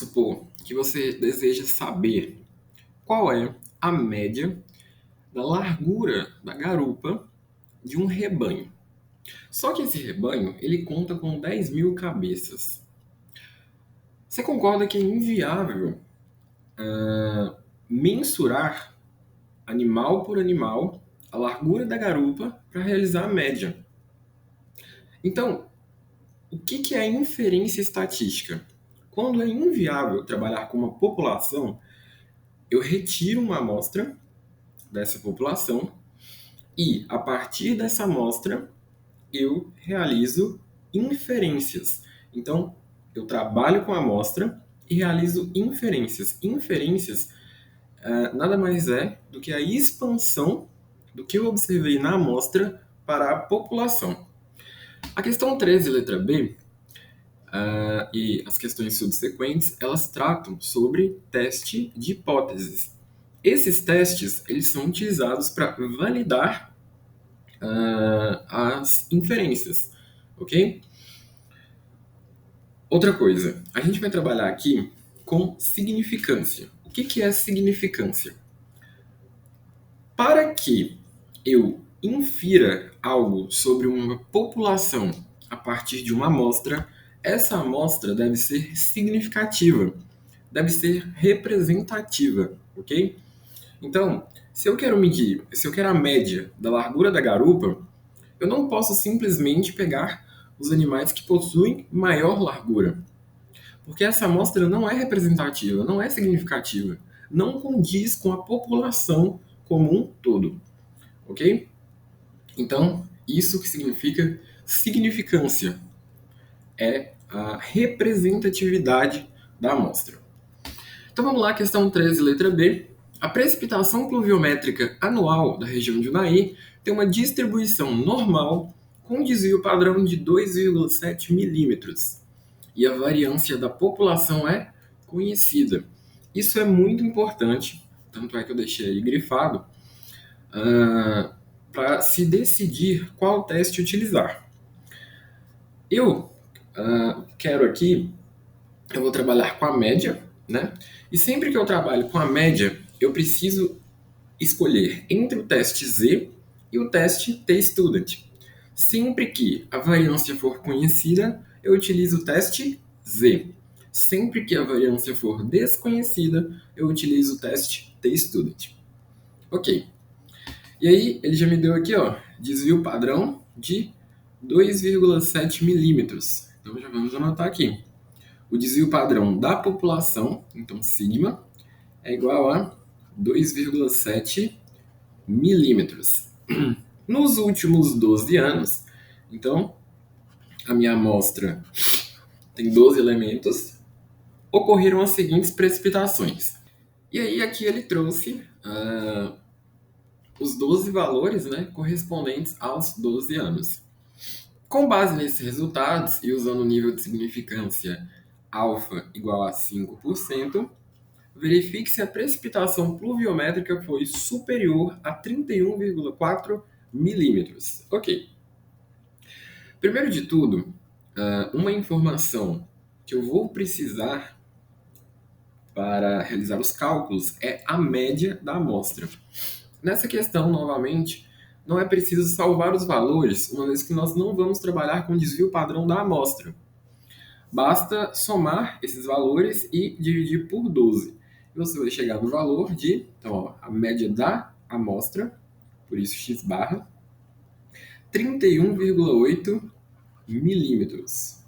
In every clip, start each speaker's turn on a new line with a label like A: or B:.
A: supor que você deseja saber qual é a média da largura da garupa de um rebanho. Só que esse rebanho, ele conta com 10.000 cabeças. Você concorda que é inviável mensurar, animal por animal, a largura da garupa para realizar a média? Então, o que é a inferência estatística? Quando é inviável trabalhar com uma população, eu retiro uma amostra dessa população e, a partir dessa amostra, eu realizo inferências. Então, eu trabalho com a amostra e realizo inferências. Inferências nada mais é do que a expansão do que eu observei na amostra para a população. A questão 13, letra B, e as questões subsequentes, elas tratam sobre teste de hipóteses. Esses testes, eles são utilizados para validar as inferências, ok? Outra coisa, a gente vai trabalhar aqui com significância. O que é significância? Para que eu infira algo sobre uma população a partir de uma amostra, essa amostra deve ser significativa, deve ser representativa, ok? Então, se eu quero a média da largura da garupa, eu não posso simplesmente pegar os animais que possuem maior largura, porque essa amostra não é representativa, não é significativa, não condiz com a população como um todo, ok? Então, isso que significa significância, é a representatividade da amostra. Então vamos lá, questão 13, letra B. A precipitação pluviométrica anual da região de Unai tem uma distribuição normal com desvio padrão de 2,7 milímetros e a variância da população é conhecida. Isso é muito importante, tanto é que eu deixei aí grifado, para se decidir qual teste utilizar. Eu quero aqui, eu vou trabalhar com a média, né? E sempre que eu trabalho com a média, eu preciso escolher entre o teste Z e o teste T-Student. Sempre que a variância for conhecida, eu utilizo o teste Z. Sempre que a variância for desconhecida, eu utilizo o teste T-Student. Ok. E aí, ele já me deu aqui, ó, desvio padrão de 2,7 milímetros. Então, já vamos anotar aqui. O desvio padrão da população, então sigma, é igual a 2,7 milímetros. Nos últimos 12 anos, então, a minha amostra tem 12 elementos, ocorreram as seguintes precipitações. E aí aqui ele trouxe os 12 valores, né, correspondentes aos 12 anos. Com base nesses resultados e usando o nível de significância alfa igual a 5%, verifique se a precipitação pluviométrica foi superior a 31,4 milímetros. Ok. Primeiro de tudo, uma informação que eu vou precisar para realizar os cálculos é a média da amostra. Nessa questão, novamente, não é preciso salvar os valores, uma vez que nós não vamos trabalhar com desvio padrão da amostra. Basta somar esses valores e dividir por 12. E você vai chegar no valor de, então, ó, a média da amostra, por isso x barra, 31,8 milímetros.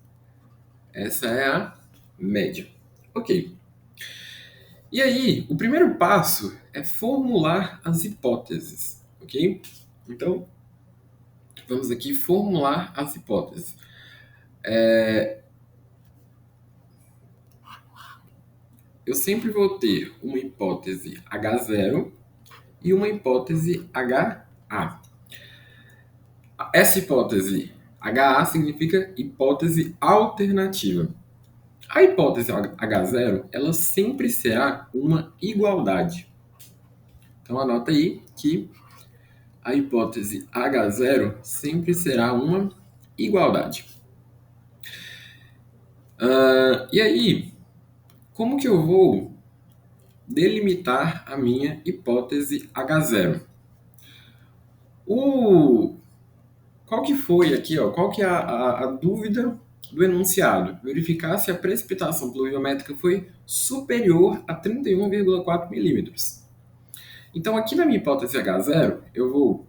A: Essa é a média. Ok. E aí, o primeiro passo é formular as hipóteses, ok? Então, vamos aqui formular as hipóteses. Eu sempre vou ter uma hipótese H0 e uma hipótese HA. Essa hipótese HA significa hipótese alternativa. A hipótese H0, ela sempre será uma igualdade. Então anota aí que a hipótese H0 sempre será uma igualdade. E aí, Como que eu vou delimitar a minha hipótese H0? O... Qual que foi aqui, ó? Qual que é a dúvida do enunciado? Verificar se a precipitação pluviométrica foi superior a 31,4 milímetros. Então, aqui na minha hipótese H0, eu vou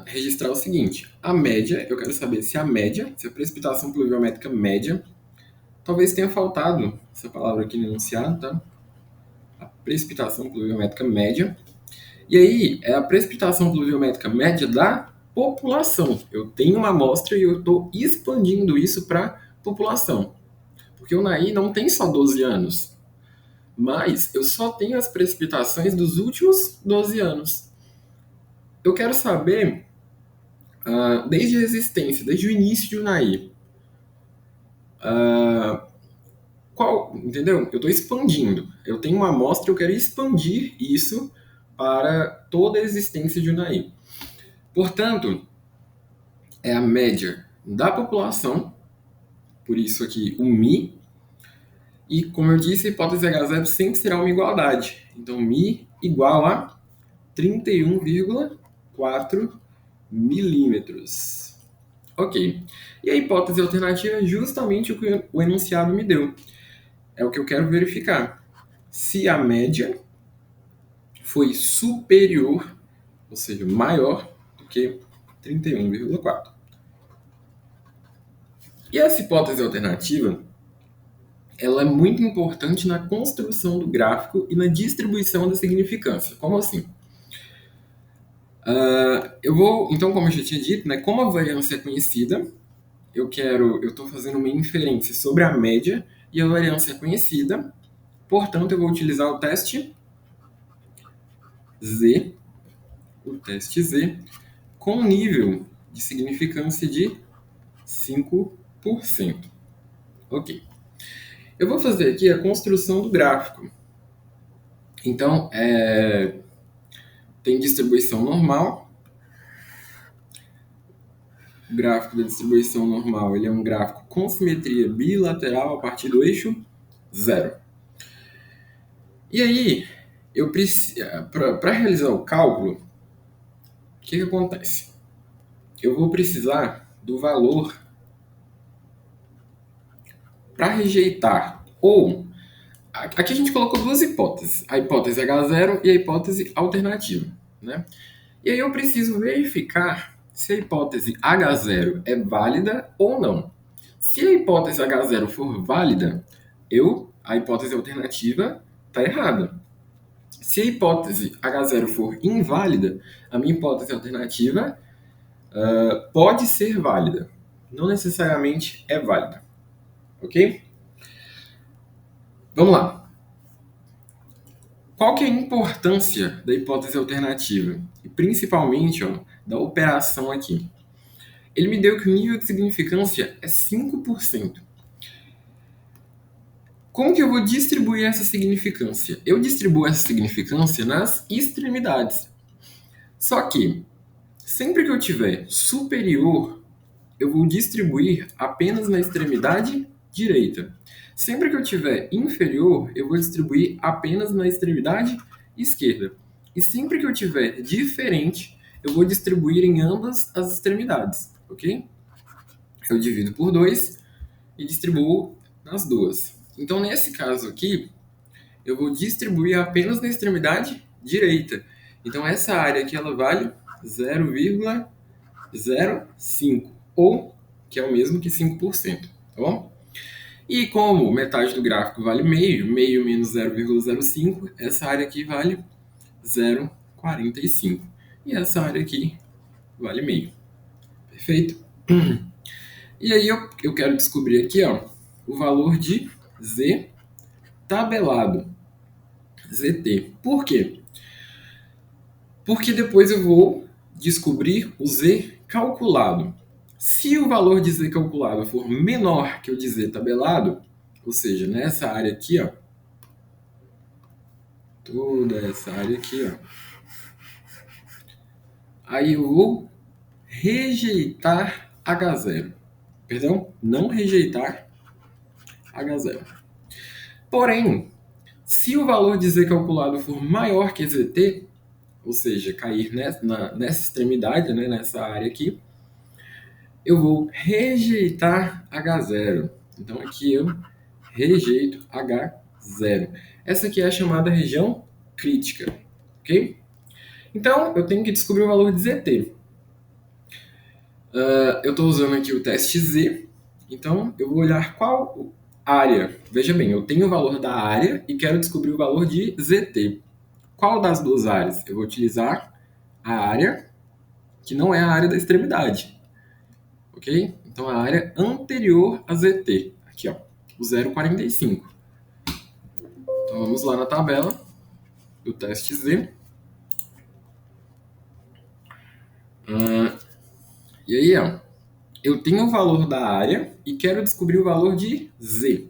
A: registrar o seguinte: a média, eu quero saber se a média, se a precipitação pluviométrica média, talvez tenha faltado essa palavra aqui no enunciado, tá? A precipitação pluviométrica média. E aí, é a precipitação pluviométrica média da população. Eu tenho uma amostra e eu estou expandindo isso para a população. Porque o Naí não tem só 12 anos, mas eu só tenho as precipitações dos últimos 12 anos. Eu quero saber, desde a existência, desde o início de Unai, entendeu? Eu estou expandindo. Eu tenho uma amostra, eu quero expandir isso para toda a existência de Unai. Portanto, é a média da população, por isso aqui o Mi, e como eu disse, a hipótese H0 sempre será uma igualdade. Então, Mi igual a 31,4 milímetros. Ok. E a hipótese alternativa é justamente o que o enunciado me deu. É o que eu quero verificar. Se a média foi superior, ou seja, maior do que 31,4. E essa hipótese alternativa, ela é muito importante na construção do gráfico e na distribuição da significância. Como assim? Eu vou, então, como eu já tinha dito, né, como a variância é conhecida, eu estou fazendo uma inferência sobre a média e a variância é conhecida, portanto, eu vou utilizar o teste Z, com nível de significância de 5%. Ok. Eu vou fazer aqui a construção do gráfico. Então, tem distribuição normal. O gráfico da distribuição normal ele é um gráfico com simetria bilateral a partir do eixo 0. E aí, para realizar o cálculo, o que acontece? Eu vou precisar do valor para rejeitar. Ou, aqui a gente colocou duas hipóteses, a hipótese H0 e a hipótese alternativa. Né? E aí eu preciso verificar se a hipótese H0 é válida ou não. Se a hipótese H0 for válida, a hipótese alternativa está errada. Se a hipótese H0 for inválida, a minha hipótese alternativa pode ser válida. Não necessariamente é válida. Ok? Vamos lá. Qual que é a importância da hipótese alternativa? E principalmente da operação aqui. Ele me deu que o nível de significância é 5%. Como que eu vou distribuir essa significância? Eu distribuo essa significância nas extremidades. Só que, sempre que eu tiver superior, eu vou distribuir apenas na extremidade direita. Sempre que eu tiver inferior, eu vou distribuir apenas na extremidade esquerda. E sempre que eu tiver diferente, eu vou distribuir em ambas as extremidades, ok? Eu divido por 2 e distribuo nas duas. Então, nesse caso aqui, eu vou distribuir apenas na extremidade direita. Então, essa área aqui ela vale 0,05, ou que é o mesmo que 5%, tá bom? E como metade do gráfico vale meio, meio menos 0,05, essa área aqui vale 0,45. E essa área aqui vale meio. Perfeito? E aí eu quero descobrir aqui o valor de Z tabelado, ZT. Por quê? Porque depois eu vou descobrir o Z calculado. Se o valor de Z calculado for menor que o de Z tabelado, ou seja, nessa área aqui, toda essa área aqui, aí eu vou rejeitar H0. Perdão, não rejeitar H0. Porém, se o valor de Z calculado for maior que ZT, ou seja, cair nessa extremidade, né, nessa área aqui, eu vou rejeitar H0. Então aqui eu rejeito H0. Essa aqui é a chamada região crítica, ok? Então eu tenho que descobrir o valor de ZT. Eu estou usando aqui o teste Z, então eu vou olhar qual área. Veja bem, eu tenho o valor da área e quero descobrir o valor de ZT. Qual das duas áreas? Eu vou utilizar a área que não é a área da extremidade, ok? Então a área anterior a ZT, aqui ó, o 0,45. Então vamos lá na tabela do teste Z. E aí, ó, eu tenho o valor da área e quero descobrir o valor de Z.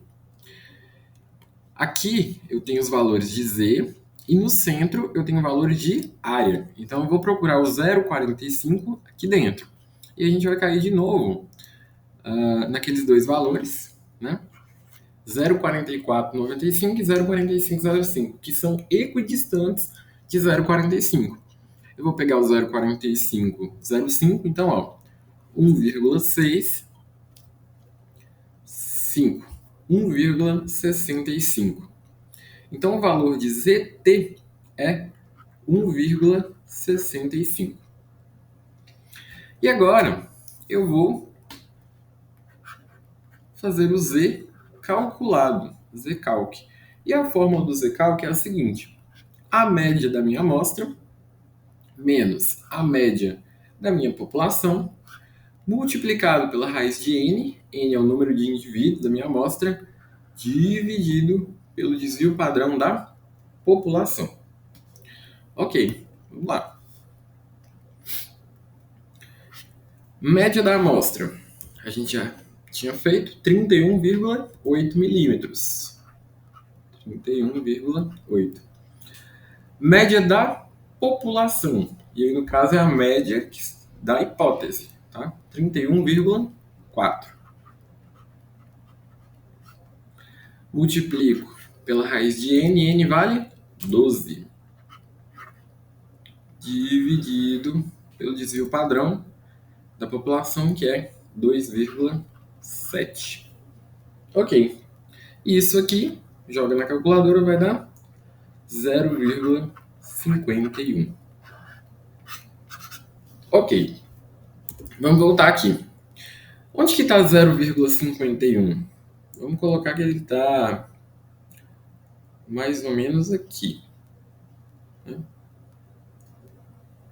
A: Aqui eu tenho os valores de Z e no centro eu tenho valores de área. Então eu vou procurar o 0,45 aqui dentro. E a gente vai cair de novo naqueles dois valores, né? 0,4495 e 0,4505, que são equidistantes de 0,45. Eu vou pegar o 0,4505, então, ó, 1,65, 1,65. Então, o valor de ZT é 1,65. E agora, eu vou fazer o Z calculado, Zcalc. E a fórmula do Zcalc é a seguinte: a média da minha amostra menos a média da minha população, multiplicado pela raiz de n é o número de indivíduos da minha amostra, dividido pelo desvio padrão da população. Ok, vamos lá. Média da amostra. A gente já tinha feito 31,8 milímetros. 31,8. Média da população. E aí, no caso, é a média da hipótese. Tá? 31,4. Multiplico pela raiz de n vale 12. Dividido pelo desvio padrão da população, que é 2,7. Ok. Isso aqui, joga na calculadora, vai dar 0,51. Ok. Vamos voltar aqui. Onde que está 0,51? Vamos colocar que ele está mais ou menos aqui.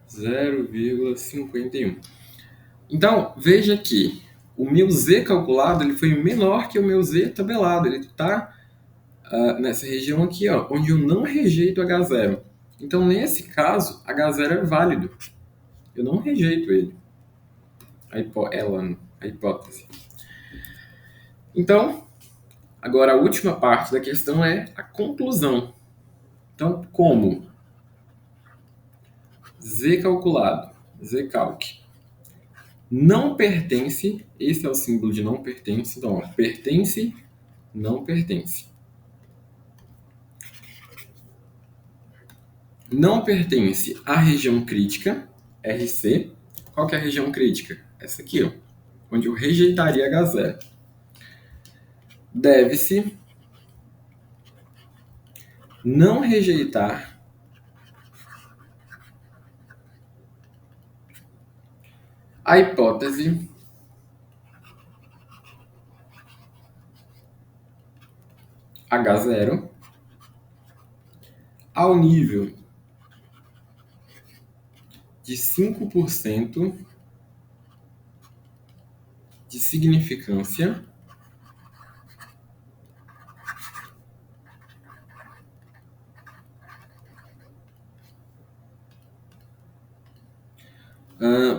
A: 0,51. Então, veja que o meu Z calculado ele foi menor que o meu Z tabelado. Ele está nessa região aqui, ó, onde eu não rejeito H0. Então, nesse caso, H0 é válido. Eu não rejeito ele. A hipótese. Então, agora a última parte da questão é a conclusão. Então, como Z calculado, Zcalc, não pertence, esse é o símbolo de não pertence, então, ó, pertence, não pertence. Não pertence à região crítica, RC. Qual que é a região crítica? Essa aqui, ó, onde eu rejeitaria H0. Deve-se não rejeitar a hipótese H0 ao nível de 5% de significância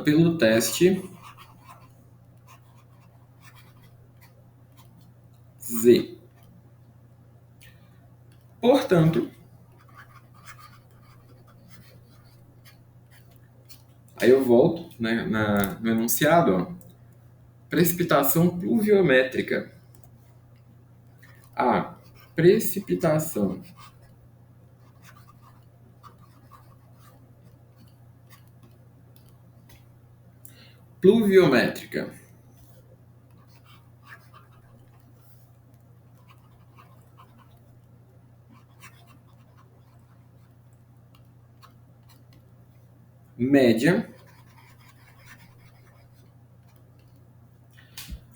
A: pelo teste Z. Portanto, aí eu volto, né, no enunciado, ó, precipitação pluviométrica A precipitação pluviométrica média.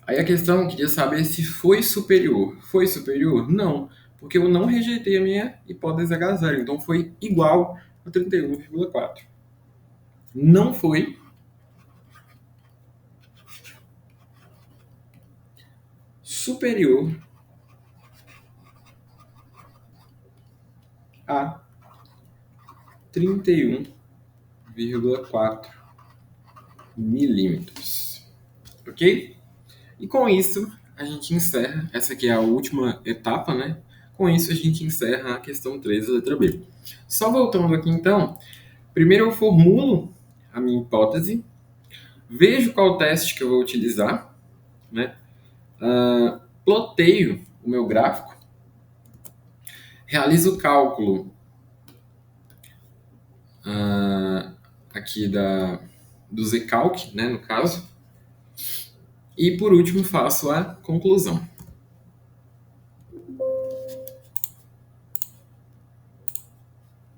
A: Aí a questão, eu queria saber se foi superior. Foi superior? Não, porque eu não rejeitei a minha hipótese H0, então foi igual a 31,4. Não foi superior a 31,4 milímetros. Ok? E com isso, a gente encerra. Essa aqui é a última etapa, né? Com isso, a gente encerra a questão 3 da letra B. Só voltando aqui então, primeiro eu formulo a minha hipótese, vejo qual teste que eu vou utilizar, né? Ploteio o meu gráfico, realizo o cálculo aqui do Zcalc, né, no caso, e por último faço a conclusão.